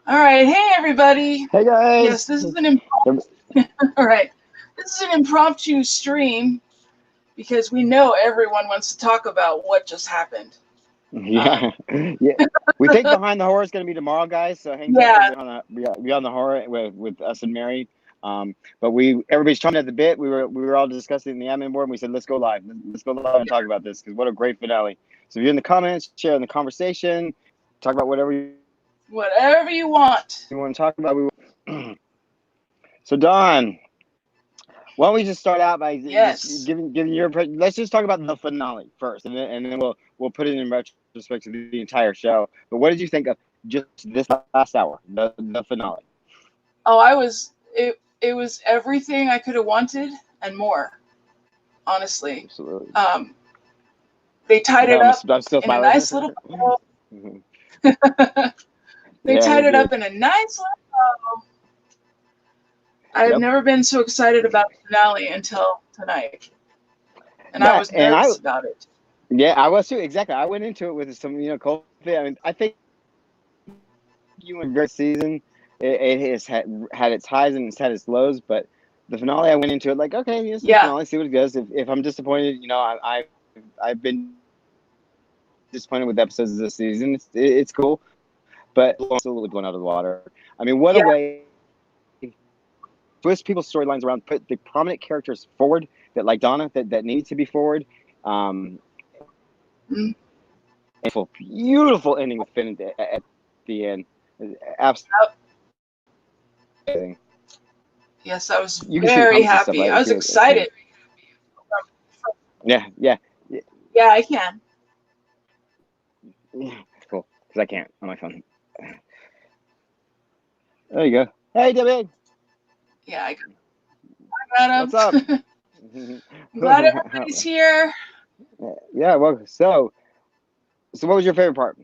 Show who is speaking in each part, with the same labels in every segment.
Speaker 1: All right. Hey, everybody.
Speaker 2: Hey
Speaker 1: Yes,
Speaker 2: guys.
Speaker 1: this is an impromptu. All right. This is an impromptu stream because we know everyone wants to talk about what just happened. Um,
Speaker 2: Yeah, yeah. We think behind the horror is going to be tomorrow, guys. So hang tight for
Speaker 1: yeah.
Speaker 2: beyond the horror with us and Mary. But everybody's chomping at the bit. We were all discussing the admin board, and we said let's go live. Let's go live and talk about this because what a great finale. So if you're in the comments, share in the conversation, talk about whatever you want to talk about.
Speaker 1: Whatever you want.
Speaker 2: So Don, why don't we just start out by just
Speaker 1: Yes.
Speaker 2: giving your let's just talk about the finale first, and then we'll put it in retrospect to the entire show. But what did you think of just this last hour, the finale?
Speaker 1: Oh, it was everything I could have wanted and more, honestly.
Speaker 2: Absolutely.
Speaker 1: Um, they tied it up
Speaker 2: I'm still
Speaker 1: in a
Speaker 2: smiling.
Speaker 1: nice little bow. They
Speaker 2: Yeah,
Speaker 1: tied
Speaker 2: they
Speaker 1: it up
Speaker 2: did.
Speaker 1: in a nice little bow. I have
Speaker 2: Yep.
Speaker 1: never been so excited about the finale until tonight. And I
Speaker 2: Yeah,
Speaker 1: was
Speaker 2: and
Speaker 1: nervous about it.
Speaker 2: I was too. Exactly. I went into it with some cold feet. I mean, I think you and very season. It has had its highs and it's had its lows, but the finale, I went into it like, okay, it's the
Speaker 1: Yeah.
Speaker 2: finale, see what it goes. If I'm disappointed, I've been disappointed with episodes this season. It's cool, but absolutely blown out of the water. I mean, what a way
Speaker 1: Yeah.
Speaker 2: twist people's storylines around, put the prominent characters forward that like Donna that needed to be forward. Um,
Speaker 1: Mm.
Speaker 2: beautiful ending with Finn at the end. Absolutely amazing.
Speaker 1: Yes, I was
Speaker 2: You can see the
Speaker 1: very
Speaker 2: comments and stuff,
Speaker 1: happy. I
Speaker 2: right?
Speaker 1: was
Speaker 2: Too.
Speaker 1: excited.
Speaker 2: Yeah, yeah, yeah,
Speaker 1: Yeah, I can.
Speaker 2: yeah. Cool. Because I can't on my phone. There you go. Hey, David.
Speaker 1: Yeah, I got
Speaker 2: What's up?
Speaker 1: him. I'm glad everybody's here.
Speaker 2: Yeah. Well, so what was your favorite part?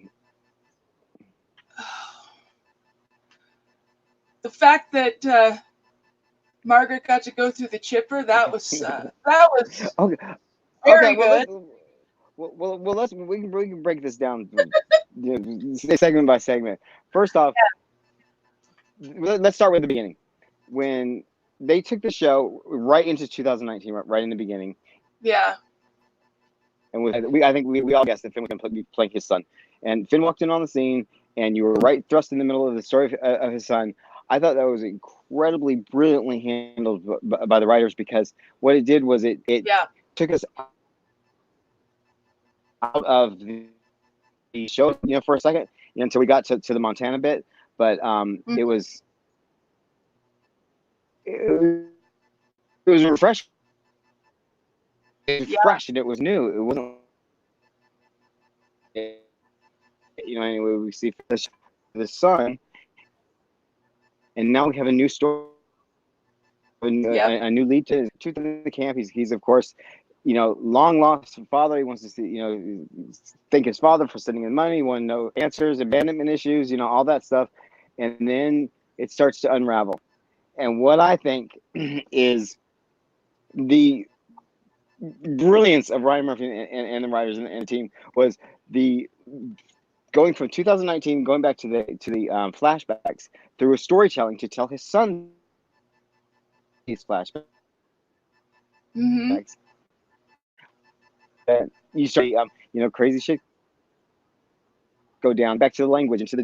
Speaker 1: The fact that Margaret got to go through the chipper, that was
Speaker 2: Okay. Okay.
Speaker 1: very
Speaker 2: Well,
Speaker 1: good.
Speaker 2: we can break this down, segment by segment. First off, let's start with the beginning. When they took the show right into 2019, right in the beginning,
Speaker 1: Yeah.
Speaker 2: and I think we all guessed that Finn was going to be playing his son. And Finn walked in on the scene, and you were right thrust in the middle of the story of his son. I thought that was incredibly brilliantly handled by the writers because what it did was it
Speaker 1: Yeah.
Speaker 2: took us out of the show, for a second, until we got to the Montana bit. But
Speaker 1: Mhm.
Speaker 2: it was refreshing. It was
Speaker 1: Yeah.
Speaker 2: fresh and it was new. It wasn't like anyway we see the son, and now we have a new story.
Speaker 1: Yep.
Speaker 2: A new lead to the camp. He's of course, long lost father. He wants to see, thank his father for sending him money. He want to know answers, abandonment issues, all that stuff, and then it starts to unravel. And what I think is the brilliance of Ryan Murphy and the writers and the team was the going from 2019, going back to the flashbacks through a storytelling to tell his son these flashbacks.
Speaker 1: Hmm.
Speaker 2: That you start to see, crazy shit go down. Back to the language and to the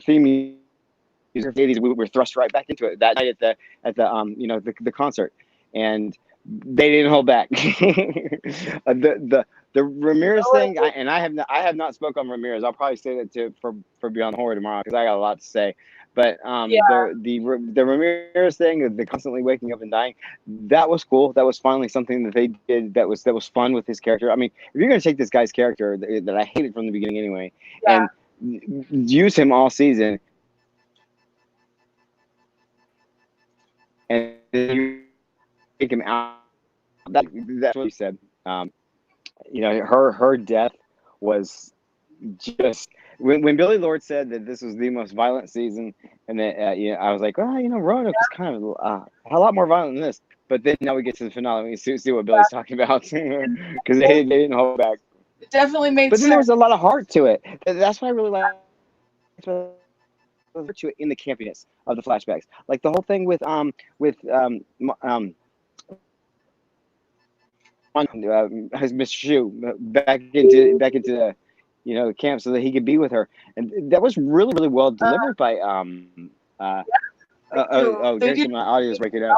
Speaker 2: theme music of the 80s. We were thrust right back into it that night at the concert, and they didn't hold back. The Ramirez thing, I have not spoke on Ramirez. I'll probably say that for Beyond Horror tomorrow because I got a lot to say. But
Speaker 1: Yeah.
Speaker 2: the Ramirez thing, the constantly waking up and dying, that was cool. That was finally something that they did that was fun with his character. I mean, if you're gonna take this guy's character that I hated from the beginning anyway,
Speaker 1: Yeah.
Speaker 2: and use him all season, and then you take him out. That's what you said. Her death was just when Billy Lord said that this was the most violent season, and that I was like, well, Roanoke is kind of a lot more violent than this. But then now we get to the finale, and we see what Billy's talking about because they didn't hold back.
Speaker 1: It definitely made
Speaker 2: But then there
Speaker 1: sense.
Speaker 2: was a lot of heart to it. That's what I really liked about it. virtue in the campiness of the flashbacks. Like the whole thing with has Miss Shu back into the camp so that he could be with her, and that was really really well delivered by
Speaker 1: They
Speaker 2: there's
Speaker 1: do.
Speaker 2: my audio is breaking up.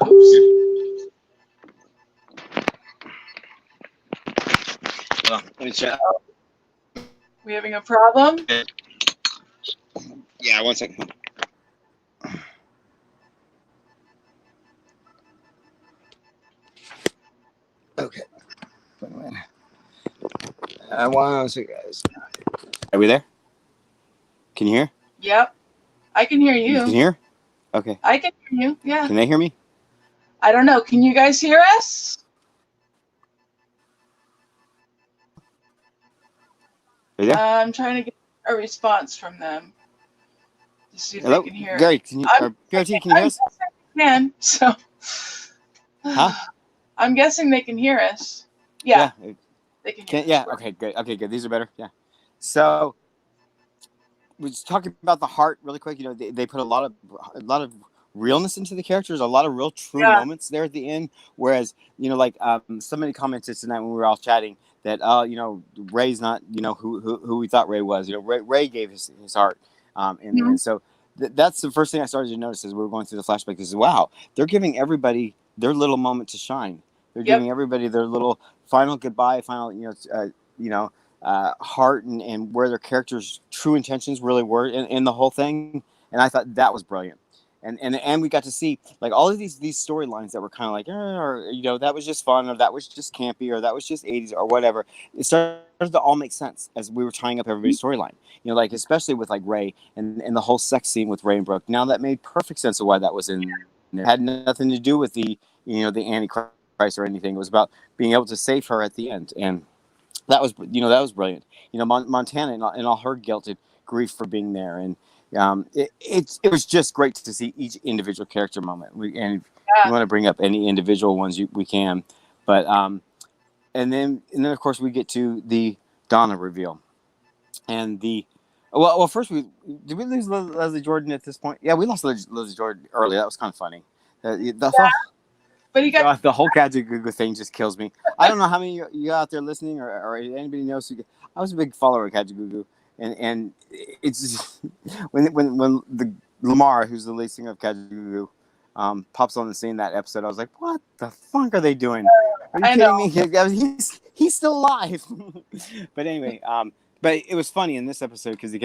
Speaker 1: Oops.
Speaker 2: Let me check.
Speaker 1: We having a problem?
Speaker 2: Yeah, 1 second. Okay. One second, guys. Are we there? Can you hear?
Speaker 1: Yep. I can hear
Speaker 2: You can
Speaker 1: you.
Speaker 2: hear? Okay.
Speaker 1: I can hear you. Yeah.
Speaker 2: Can they hear me?
Speaker 1: I don't know. Can you guys hear us?
Speaker 2: Are you there?
Speaker 1: I'm trying to get a response from them to see if
Speaker 2: Hello,
Speaker 1: they can hear.
Speaker 2: Gary. Can you? PRT, can you hear us?
Speaker 1: Can so.
Speaker 2: Huh?
Speaker 1: I'm guessing they can hear us. Yeah. They can hear us.
Speaker 2: Yeah. Okay. Good. Okay. Good. These are better. Yeah. So, we're just talking about the heart really quick. They put a lot of realness into the characters, a lot of real true moments there at the end. Whereas, like somebody commented tonight when we were all chatting that Ray's not who we thought Ray was. Ray gave his heart in the end. So that's the first thing I started to notice as we were going through the flashback. Is wow, they're giving everybody their little moment to shine. They're giving everybody their little final goodbye, final heart and where their characters' true intentions really were in the whole thing. And I thought that was brilliant. And we got to see like all of these storylines that were kind of like, or that was just fun, or that was just campy, or that was just 80s, or whatever. It started to all make sense as we were tying up everybody's storyline. Like especially with like Ray and the whole sex scene with Ray and Brooke. Now that made perfect sense of why that was in there. It had nothing to do with the Antichrist or anything. It was about being able to save her at the end, and that was brilliant. Montana and all her guilt and grief for being there, and it was just great to see each individual character moment. If you want to bring up any individual ones, we can, but and then of course we get to the Donna reveal, and well first did we lose Leslie Jordan at this point? Yeah, we lost Leslie Jordan early. That was kind of funny. But he got the whole Kajagoogoo thing just kills me. I don't know how many you out there listening or anybody knows. I was a big follower of Kajagoogoo, and it's just, when the Lamar, who's the lead singer of Kajagoogoo, pops on the scene that episode, I was like, what the fuck are they doing? Are you kidding me? He's still alive. But anyway, but it was funny in this episode because they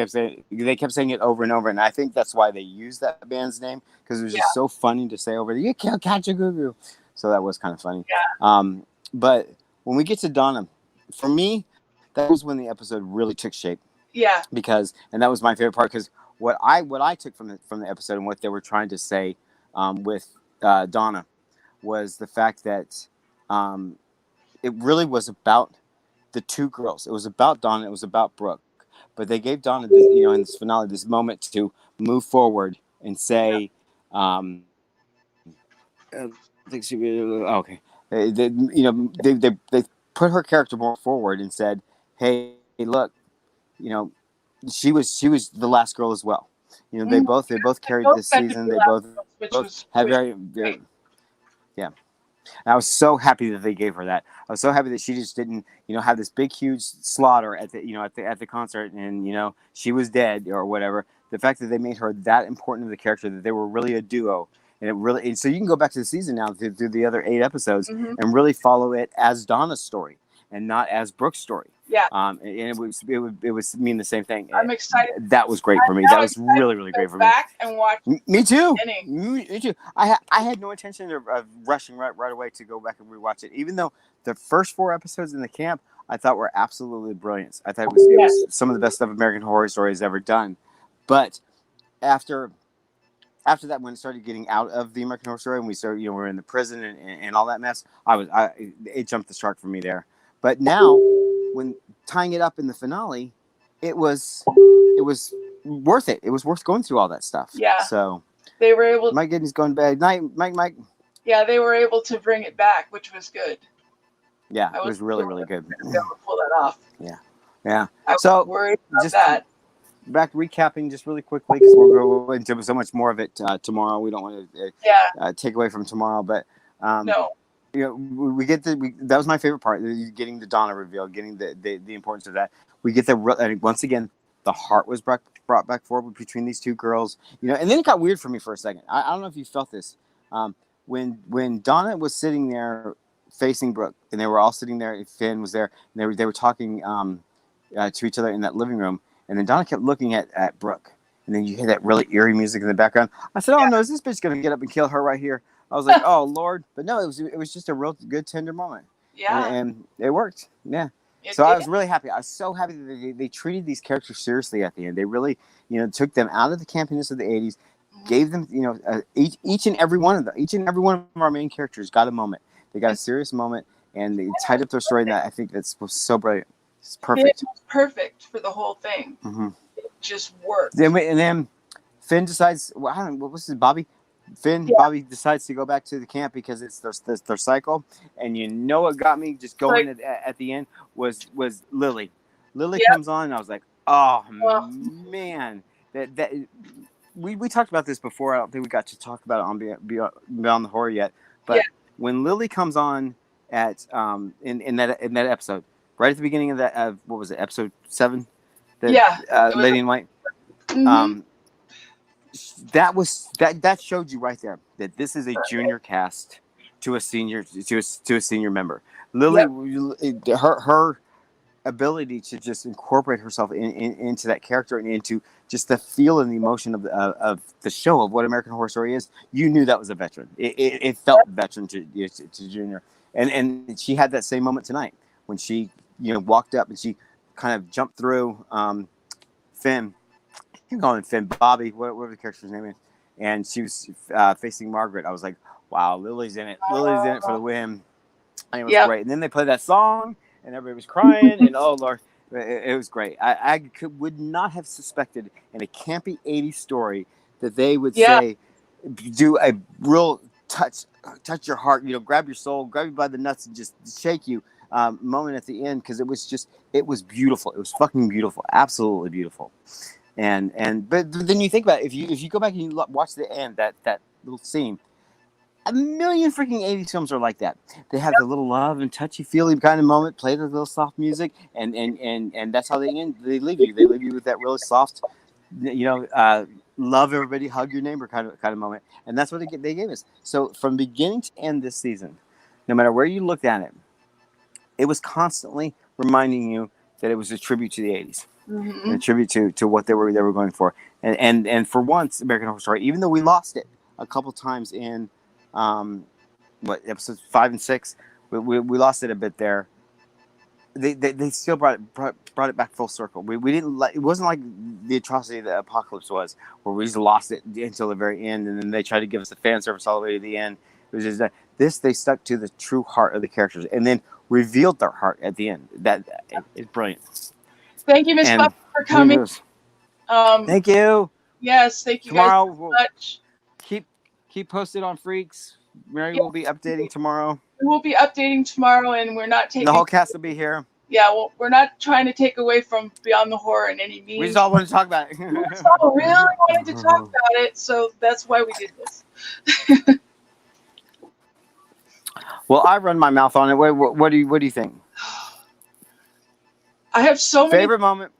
Speaker 2: kept saying it over and over, and I think that's why they used that band's name because it was just so funny to say over there. You can't catch a goo. So that was kind of funny. Yeah. But when we get to Donna, for me, that was when the episode really took shape. Yeah. And that was my favorite part because what I took from the episode and what they were trying to say with Donna was the fact that it really was about the two girls. It was about Donna. It was about Brooke. But they gave Donna, in this finale, this moment to move forward and say, okay. They put her character more forward and said, "Hey, look, she was the last girl as well. They both carried this season. They both had very yeah." And I was so happy that they gave her that. I was so happy that she just didn't, have this big, huge slaughter at the concert, and she was dead or whatever. The fact that they made her that important to the character, that they were really a duo, and so you can go back to the season now through the other 8 episodes and really follow it as Donna's story and not as Brooke's story. Yeah. And it would mean the same thing. I'm excited. That was great for me. That was really, really great for me. Back and watch. Me too. Me too. I had no intention of rushing right away to go back and rewatch it, even though the first 4 episodes in the camp I thought were absolutely brilliant. I thought it was some of the best stuff American Horror Story has ever done. But after that, when it started getting out of the American Horror Story and we started, we're in the prison and all that mess, it jumped the shark for me there. But now, when tying it up in the finale, it was worth it. It was worth going through all that stuff.
Speaker 1: Yeah.
Speaker 2: So
Speaker 1: they were able.
Speaker 2: Mike Giddens going to bed. Night, Mike.
Speaker 1: Yeah, they were able to bring it back, which was good.
Speaker 2: Yeah, it was really, really good.
Speaker 1: Be able to pull that off.
Speaker 2: Yeah.
Speaker 1: I was
Speaker 2: So
Speaker 1: worried about
Speaker 2: just
Speaker 1: that.
Speaker 2: back recapping just really quickly because we'll go into so much more of it tomorrow. We don't want to take away from tomorrow, but
Speaker 1: No.
Speaker 2: you know, we get that was my favorite part, getting the Donna reveal, getting the importance of that. We get and once again, the heart was brought back forward between these two girls, you know, and then it got weird for me for a second. I don't know if you felt this. When Donna was sitting there facing Brooke, and they were all sitting there, Finn was there, and they were talking to each other in that living room, and then Donna kept looking at Brooke, and then you hear that really eerie music in the background. I said, "Oh no, is this bitch gonna get up and kill her right here?" I was like, "Oh Lord!" But no, it was just a real good tender moment.
Speaker 1: Yeah.
Speaker 2: And it worked. Yeah.
Speaker 1: It
Speaker 2: So I
Speaker 1: did.
Speaker 2: was really happy. I was so happy that they treated these characters seriously at the end. They really, you know, took them out of the campiness of the '80s, gave them, you know, each and every one of our main characters got a moment. They got a serious moment, and they tied up their story. And that I think that's so brilliant. It's perfect.
Speaker 1: It was perfect for the whole thing.
Speaker 2: Mm-hmm.
Speaker 1: It just worked.
Speaker 2: Then Finn decides. Well, I don't know, what was his Bobby? Bobby decides to go back to the camp because it's their cycle, and you know what got me just going at the end was Lily. Lily comes on, and I was like, oh man, that we talked about this before. I don't think we got to talk about it on Beyond the Horror yet, but when Lily comes on at in that episode, right at the beginning of that what was it, episode 7? Lady in White.
Speaker 1: Mm-hmm.
Speaker 2: That showed you right there that this is a junior cast to a senior member. Lily, her ability to just incorporate herself into that character and into just the feel and the emotion of the show of what American Horror Story is. You knew that was a veteran. It felt veteran to junior, and she had that same moment tonight when she walked up and she kind of jumped through Finn. I'm calling Finn, Bobby, whatever the character's name is, and she was facing Margaret. I was like, wow, Lily's in it. Lily's in it for the win. And it was great. And then they played that song, and everybody was crying, and oh Lord, it was great. I would not have suspected in a campy 80s story that they would say, do a real touch your heart, grab your soul, grab you by the nuts, and just shake you moment at the end, because it was beautiful. It was fucking beautiful, absolutely beautiful. But then you think about it, if you go back and you watch the end, that little scene, a million freaking 80s films are like that. They have the little love and touchy-feely kind of moment, play the little soft music, and that's how they end. They leave you. They leave you with that really soft, love everybody, hug your neighbor kind of moment. And that's what they gave us. So from beginning to end this season, no matter where you looked at it, it was constantly reminding you that it was a tribute to the 80s. Mm-hmm. A tribute to what they were going for. And for once, American Horror Story, even though we lost it a couple times in episodes 5 and 6, we lost it a bit there. They still brought it back full circle. We didn't it wasn't like the atrocity that Apocalypse was, where we just lost it until the very end, and then they tried to give us the fan service all the way to the end. It was just this, they stuck to the true heart of the characters, and then revealed their heart at the end. It's brilliant.
Speaker 1: Thank you, Miss Buffy, for coming.
Speaker 2: Thank you.
Speaker 1: Yes, thank you
Speaker 2: tomorrow,
Speaker 1: guys so much.
Speaker 2: Keep posted on Freaks. Mary will be updating tomorrow.
Speaker 1: We'll be updating tomorrow, and we're not taking...
Speaker 2: The whole cast will be here.
Speaker 1: Yeah, well, we're not trying to take away from Beyond the Horror in any means.
Speaker 2: We just all want to talk about it.
Speaker 1: We just all really wanted to talk about it, so that's why we did this.
Speaker 2: Well, I run my mouth on it. What do you think?
Speaker 1: I have so many
Speaker 2: favorite moment.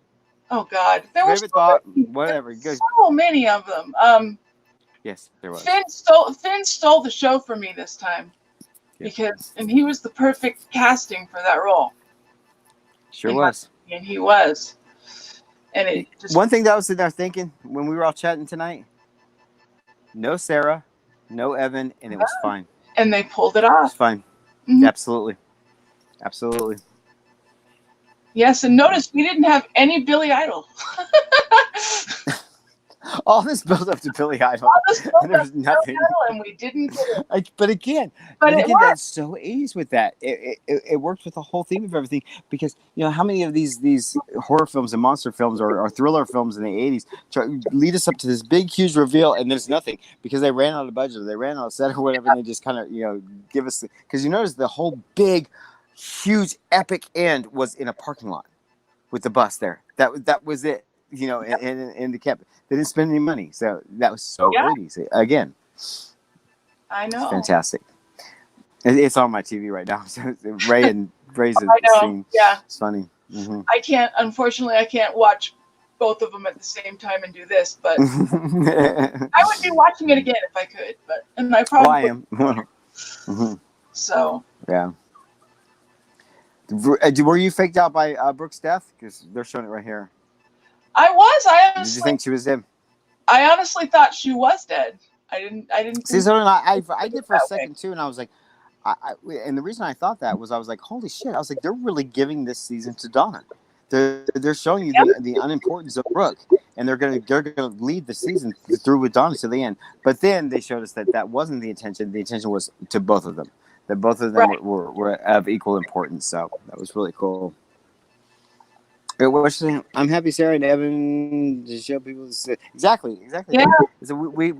Speaker 1: Oh God,
Speaker 2: there favorite thought. Whatever. Good.
Speaker 1: So many of them.
Speaker 2: Yes, there was.
Speaker 1: Finn stole the show for me this time, and he was the perfect casting for that role.
Speaker 2: Sure was.
Speaker 1: And he was. And it just...
Speaker 2: One thing that I was sitting there thinking when we were all chatting tonight: no Sarah, no Evan, and it was fine.
Speaker 1: And they pulled it off.
Speaker 2: It's fine.
Speaker 1: Mm-hmm.
Speaker 2: Absolutely.
Speaker 1: Yes, and notice we didn't have any Billy Idol.
Speaker 2: all this build up to Billy Idol,
Speaker 1: All this
Speaker 2: and there's nothing.
Speaker 1: and we didn't get it.
Speaker 2: But again,
Speaker 1: But it worked.
Speaker 2: that's so 80s with that. It worked with the whole theme of everything, because how many of these horror films and monster films or thriller films in the 80s lead us up to this big huge reveal, and there's nothing because they ran out of budget, or they ran out of set or whatever, and they just kind of give us, because you notice the whole big huge epic end was in a parking lot with the bus there. That was it. In the camp, they didn't spend any money, so that was so 80s again.
Speaker 1: I know.
Speaker 2: It's fantastic. It's on my TV right now. So Ray's scene.
Speaker 1: Yeah,
Speaker 2: it's funny. Mm-hmm.
Speaker 1: Unfortunately, I can't watch both of them at the same time and do this, but I would be watching it again if I could. And I probably.
Speaker 2: I am. Mm-hmm.
Speaker 1: So.
Speaker 2: Yeah. Were you faked out by Brooke's death? Because they're showing it right here.
Speaker 1: I was.
Speaker 2: Did you think she was dead?
Speaker 1: I honestly thought she was dead. I didn't.
Speaker 2: See, so I did for a second too, and I was like, and the reason I thought that was I was like, holy shit! I was like, they're really giving this season to Donna. They're showing you the unimportance of Brooke, and they're gonna lead the season through with Donna to the end. But then they showed us that wasn't the intention. The intention was to both of them. That both of them were of equal importance. So that was really cool. I'm happy Sarah and Evan to show people this. Exactly.
Speaker 1: Yeah.
Speaker 2: So we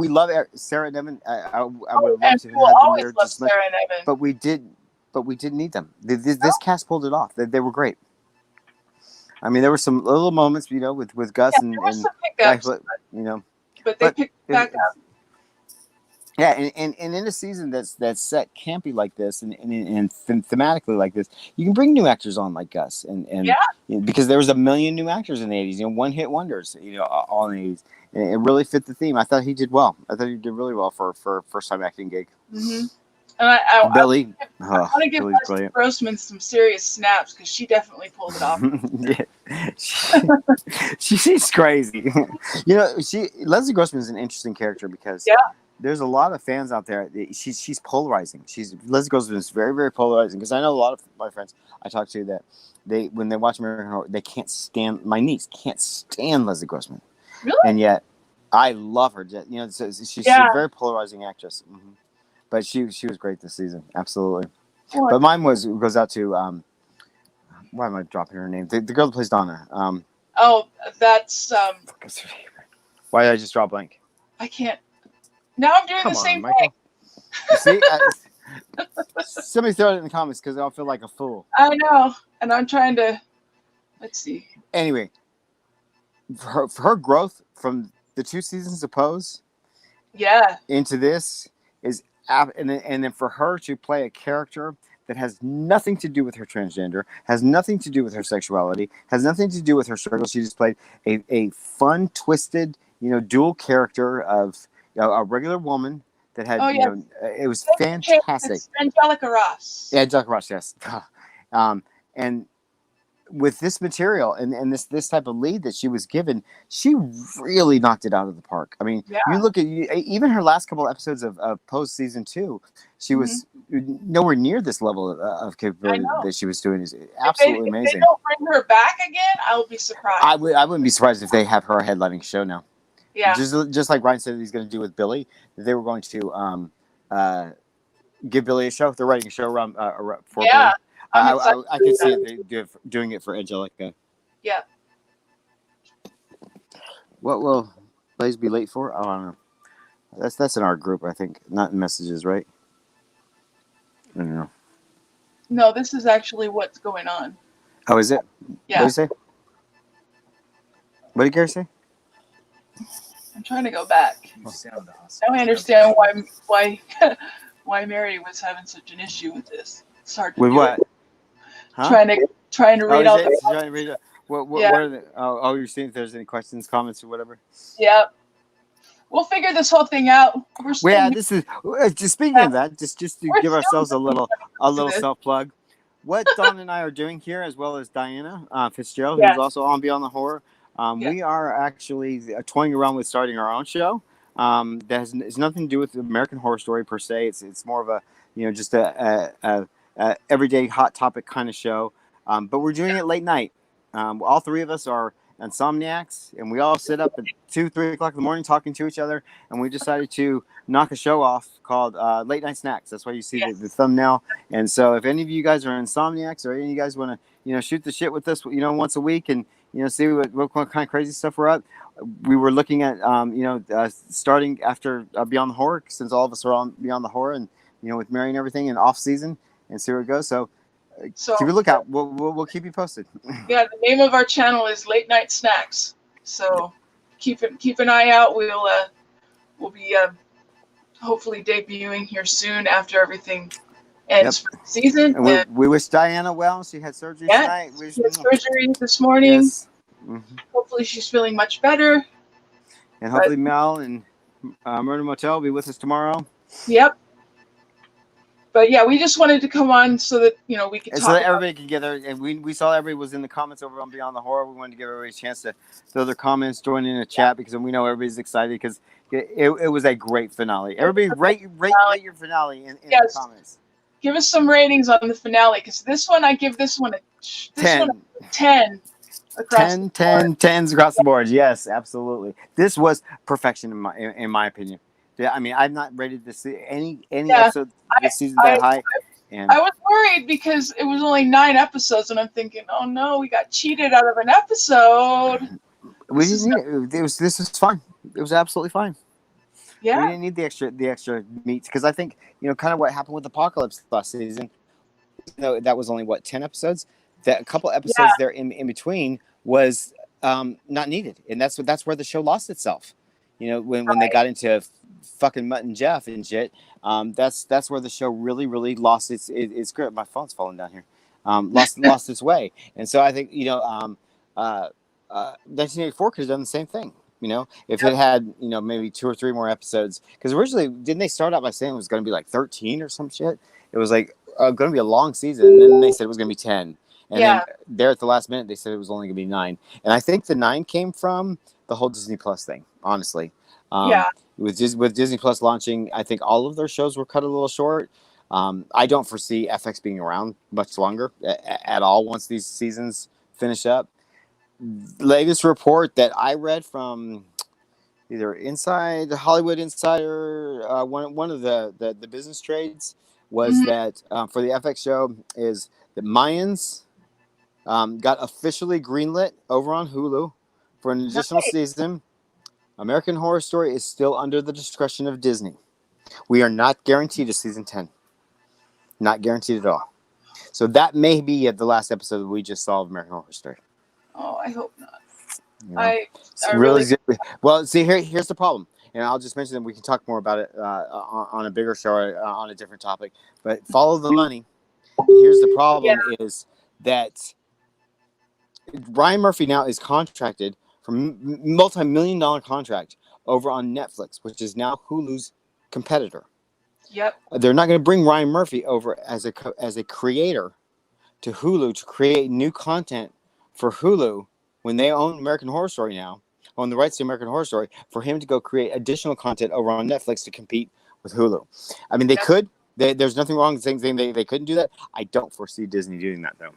Speaker 2: love Sarah and Evan. I would love
Speaker 1: and
Speaker 2: to have
Speaker 1: we'll
Speaker 2: them
Speaker 1: always
Speaker 2: there
Speaker 1: love Sarah and Evan.
Speaker 2: but we didn't need them. This cast pulled it off. They were great. I mean, there were some little moments, with Gus and
Speaker 1: some pickups, but they picked back up.
Speaker 2: Yeah, and in a season that's set campy like this and thematically like this, you can bring new actors on like Gus and because there was a million new actors in the 80s, one hit wonders, all in the 80s, and it really fit the theme. I thought he did well. I thought he did really well for a first time acting gig.
Speaker 1: Mm-hmm. And
Speaker 2: Billy,
Speaker 1: I want to give Leslie Grossman some serious snaps because she definitely pulled it off.
Speaker 2: She's crazy. Leslie Grossman is an interesting character because there's a lot of fans out there. She's polarizing. Leslie Grossman is very, very polarizing, because I know a lot of my friends I talk to that when they watch American Horror, they can't stand. My niece can't stand Leslie Grossman.
Speaker 1: Really?
Speaker 2: And yet I love her. She's a very polarizing actress. Mm-hmm. But she was great this season, absolutely. But mine goes out to why am I dropping her name? The girl that plays Donna.
Speaker 1: That's
Speaker 2: why did I just draw blank?
Speaker 1: I can't. Now I'm doing the same thing.
Speaker 2: You see, somebody throw it in the comments because I'll feel like a fool.
Speaker 1: I know, and I'm trying to. Let's see.
Speaker 2: Anyway, for her growth from the 2 seasons of Pose, into this is. And then for her to play a character that has nothing to do with her transgender, has nothing to do with her sexuality, has nothing to do with her struggle. She just played a fun, twisted, dual character of a regular woman that had, it was fantastic.
Speaker 1: It's Angelica Ross.
Speaker 2: Yeah, Angelica Ross, yes. And with this material and this type of lead that she was given, she really knocked it out of the park. I mean, you look at even her last couple episodes of Pose season 2, she was nowhere near this level of capability that she was doing. Is absolutely amazing. If they
Speaker 1: don't bring her back again, I will be surprised.
Speaker 2: I wouldn't be surprised if they have her headlining a show now.
Speaker 1: Yeah,
Speaker 2: just like Ryan said he's going to do with Billy. They were going to give Billy a show. They're writing a show around for Billy. I can see it doing it for Angelica.
Speaker 1: Yeah.
Speaker 2: What will Blaze be late for? I don't know. That's in our group, I think, not in messages, right? I don't know.
Speaker 1: No, this is actually what's going on.
Speaker 2: Oh, is it?
Speaker 1: Yeah.
Speaker 2: What did you say? What did Gary say?
Speaker 1: I'm trying to go back. Now I understand why Mary was having such an issue with this. It's hard to
Speaker 2: with what?
Speaker 1: Huh? Trying to read all this.
Speaker 2: What are the, you're seeing if there's any questions, comments, or whatever?
Speaker 1: Yeah. We'll figure this whole thing out.
Speaker 2: This is just speaking of that, just to give ourselves a little self plug. What Dawn and I are doing here, as well as Diana Fitzgerald, who's also on Beyond the Horror, we are actually toying around with starting our own show. That has nothing to do with American Horror Story per se. It's more of a just a everyday hot topic kind of show. But we're doing it late night. All 3 of us are insomniacs, and we all sit up at 2-3 o'clock in the morning talking to each other, and we decided to knock a show off called Late Night Snacks. That's why you see the thumbnail. And so if any of you guys are insomniacs, or any of you guys want to shoot the shit with us once a week, and see what kind of crazy stuff we're up. We were looking at starting after Beyond the Horror, since all of us are on Beyond the Horror, and with Mary and everything, and off season, and see where it goes. So keep a lookout. We'll keep you posted.
Speaker 1: Yeah, the name of our channel is Late Night Snacks. So keep an eye out. We'll be hopefully debuting here soon after everything ends for the season.
Speaker 2: And we wish Diana well. She had surgery tonight.
Speaker 1: She had surgery this morning.
Speaker 2: Yes. Mm-hmm.
Speaker 1: Hopefully she's feeling much better.
Speaker 2: And hopefully Mel and Murder Motel will be with us tomorrow.
Speaker 1: Yep. But yeah, we just wanted to come on so that we could talk.
Speaker 2: So that everybody could get there. And we saw everybody was in the comments over on Beyond the Horror. We wanted to give everybody a chance to throw their comments, join in a chat, because we know everybody's excited because it was a great finale. Everybody rate your finale in the comments.
Speaker 1: Give us some ratings on the finale, because this one, I give this one a 10. 10 across
Speaker 2: 10, 10, 10s across the board. Yes, absolutely. This was perfection in my opinion. Yeah, I mean, I've not rated this any episode this season that high. And
Speaker 1: I was worried because it was only 9 episodes, and I'm thinking, oh no, we got cheated out of an episode.
Speaker 2: We didn't need it. This was fine. It was absolutely fine.
Speaker 1: Yeah.
Speaker 2: We didn't need the extra meat, because I think kind of what happened with Apocalypse last season. That was only 10 episodes. That a couple episodes there in between was not needed, and that's where the show lost itself. When they got into fucking Mutt and Jeff and shit, that's where the show really lost its grip. My phone's falling down here. Lost its way, and so I think 1984 could have done the same thing. If it had maybe 2 or 3 more episodes, because originally didn't they start out by saying it was going to be like 13 or some shit? It was like going to be a long season, and then they said it was going to be 10. And then there at the last minute, they said it was only going to be 9. And I think the 9 came from the whole Disney Plus thing, honestly. With Disney Plus launching, I think all of their shows were cut a little short. I don't foresee FX being around much longer at all once these seasons finish up. Latest report that I read from either Inside Hollywood Insider, one of the business trades, was that for the FX show is that Mayans got officially greenlit over on Hulu for an additional season. American Horror Story is still under the discretion of Disney. We are not guaranteed a season 10. Not guaranteed at all. So that may be the last episode that we just saw of American Horror Story.
Speaker 1: Oh, I hope not.
Speaker 2: I really well. See, here's the problem, and I'll just mention that we can talk more about it on a bigger show or on a different topic. But follow the money. Here's the problem: is that Ryan Murphy now is contracted for multi-million-dollar contract over on Netflix, which is now Hulu's competitor.
Speaker 1: Yep.
Speaker 2: They're not going to bring Ryan Murphy over as a creator to Hulu to create new content for Hulu when they own American Horror Story now, own the rights to American Horror Story, for him to go create additional content over on Netflix to compete with Hulu. I mean, they could. There's nothing wrong with saying they couldn't do that. I don't foresee Disney doing that, though.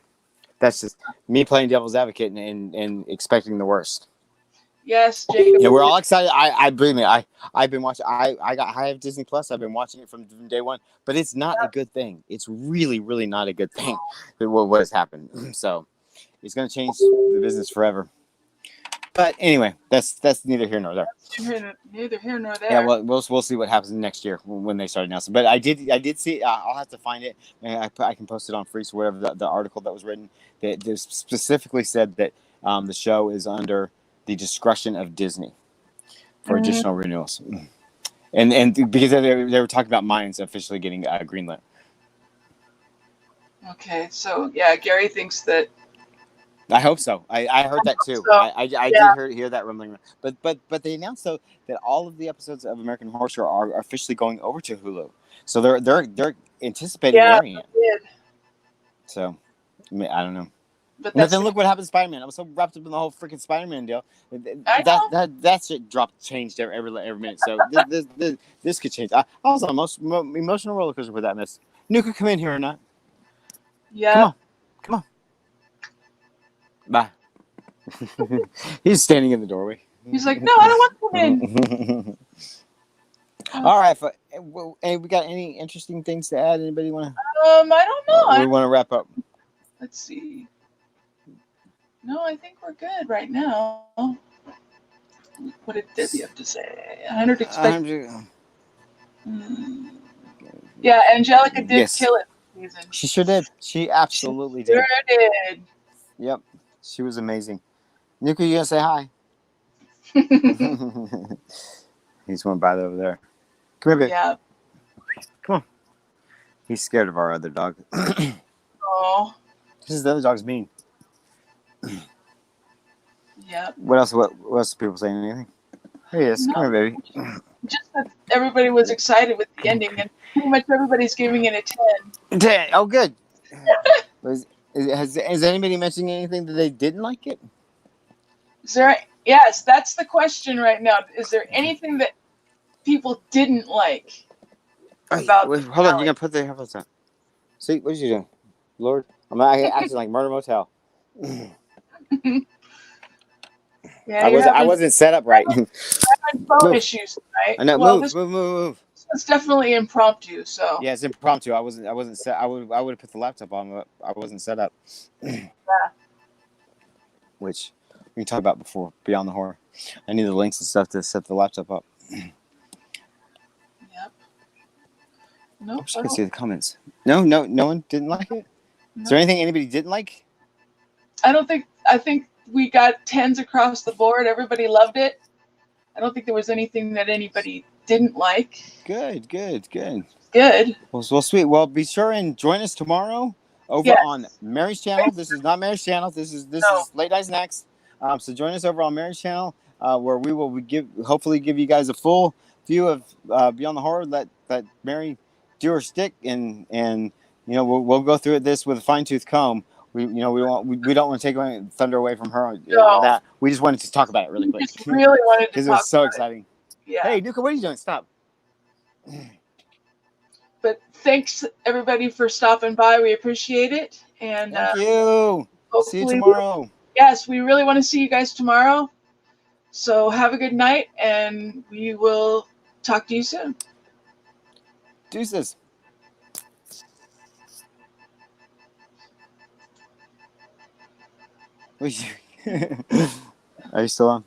Speaker 2: That's just me playing devil's advocate and expecting the worst.
Speaker 1: Yes, Jacob.
Speaker 2: Yeah, we're all excited. I believe me. I've been watching. I have Disney Plus. I've been watching it from day one. But it's not a good thing. It's really not a good thing. What has happened? So it's going to change the business forever. But anyway, that's neither here nor there.
Speaker 1: Neither here nor there.
Speaker 2: Yeah, well, we'll see what happens next year when they start announcing. But I did see. I'll have to find it. I can post it on Freaks or whatever. The article that was written that specifically said that the show is under the discretion of Disney for additional renewals, and because they were talking about Mayans officially getting greenlit.
Speaker 1: Okay, so yeah, Gary thinks that.
Speaker 2: I hope so. I heard that too.
Speaker 1: So,
Speaker 2: I did hear that rumbling. But they announced though that all of the episodes of American Horror Story are officially going over to Hulu. So they're anticipating airing it. So I don't know. But then look what happened to Spider-Man. I was so wrapped up in the whole freaking Spider-Man deal. That shit changed every minute. So this could change. I was on the most emotional roller coaster with that mess. Nuka, come in here or not?
Speaker 1: Yeah.
Speaker 2: Come on. Bye. He's standing in the doorway.
Speaker 1: He's like, no, I don't want to come in.
Speaker 2: All right. Hey, we got any interesting things to add? Anybody want to?
Speaker 1: I don't know.
Speaker 2: We want to wrap up.
Speaker 1: Let's see. No, I think we're good right now. What did Debbie have to say? I don't expect. Yeah, Angelica did kill it this season.
Speaker 2: She sure did. She absolutely did.
Speaker 1: Sure did.
Speaker 2: Yep. She was amazing. Nico, you gonna say hi? He's one by over there. Come here, baby.
Speaker 1: Yeah.
Speaker 2: Come on. He's scared of our other dog.
Speaker 1: Oh.
Speaker 2: This is the other dog's mean.
Speaker 1: Yeah.
Speaker 2: What else? What else? People saying anything? Here he is.
Speaker 1: No.
Speaker 2: Come here, baby.
Speaker 1: Just that everybody was excited with the ending, and pretty much everybody's giving it a 10.
Speaker 2: 10. Oh, good. Is anybody mentioning anything that they didn't like it?
Speaker 1: Is there? Yes, that's the question right now. Is there anything that people didn't like about?
Speaker 2: Wait, hold on, you're gonna put the headphones on. See, what are you doing, Lord? I'm acting like Murder Motel.
Speaker 1: Yeah,
Speaker 2: I wasn't set up right.
Speaker 1: Phone issues, right?
Speaker 2: I know.
Speaker 1: Well,
Speaker 2: move.
Speaker 1: It's definitely impromptu. So
Speaker 2: yeah, it's impromptu. I wasn't set. I would have put the laptop on, but I wasn't set up.
Speaker 1: Yeah.
Speaker 2: Which we can talk about before Beyond the Horror. I need the links and stuff to set the laptop up.
Speaker 1: Yep.
Speaker 2: I
Speaker 1: Nope.
Speaker 2: wish I could see the comments. No one didn't like it.
Speaker 1: No.
Speaker 2: Is there anything anybody didn't like?
Speaker 1: I think we got 10s across the board. Everybody loved it. I don't think there was anything that anybody didn't like.
Speaker 2: Good.
Speaker 1: Good.
Speaker 2: Well, sweet. Well, be sure and join us tomorrow over on Mary's channel. This is not Mary's channel. This is Late Night Snacks. So join us over on Mary's channel, where we will hopefully give you guys a full view of Beyond the Horror. Let Mary do her stick, and we'll go through this with a fine-tooth comb. We don't want to take thunder away from her.
Speaker 1: No.
Speaker 2: That we just wanted to talk about it really quick.
Speaker 1: Just really wanted to
Speaker 2: because
Speaker 1: talk
Speaker 2: it was so
Speaker 1: about
Speaker 2: exciting.
Speaker 1: It. Yeah.
Speaker 2: Hey, Nuka, what are you doing? Stop.
Speaker 1: But thanks everybody for stopping by. We appreciate it. And
Speaker 2: thank you. See you tomorrow.
Speaker 1: Yes, we really want to see you guys tomorrow. So have a good night, and we will talk to you soon.
Speaker 2: Deuces. Are you still on?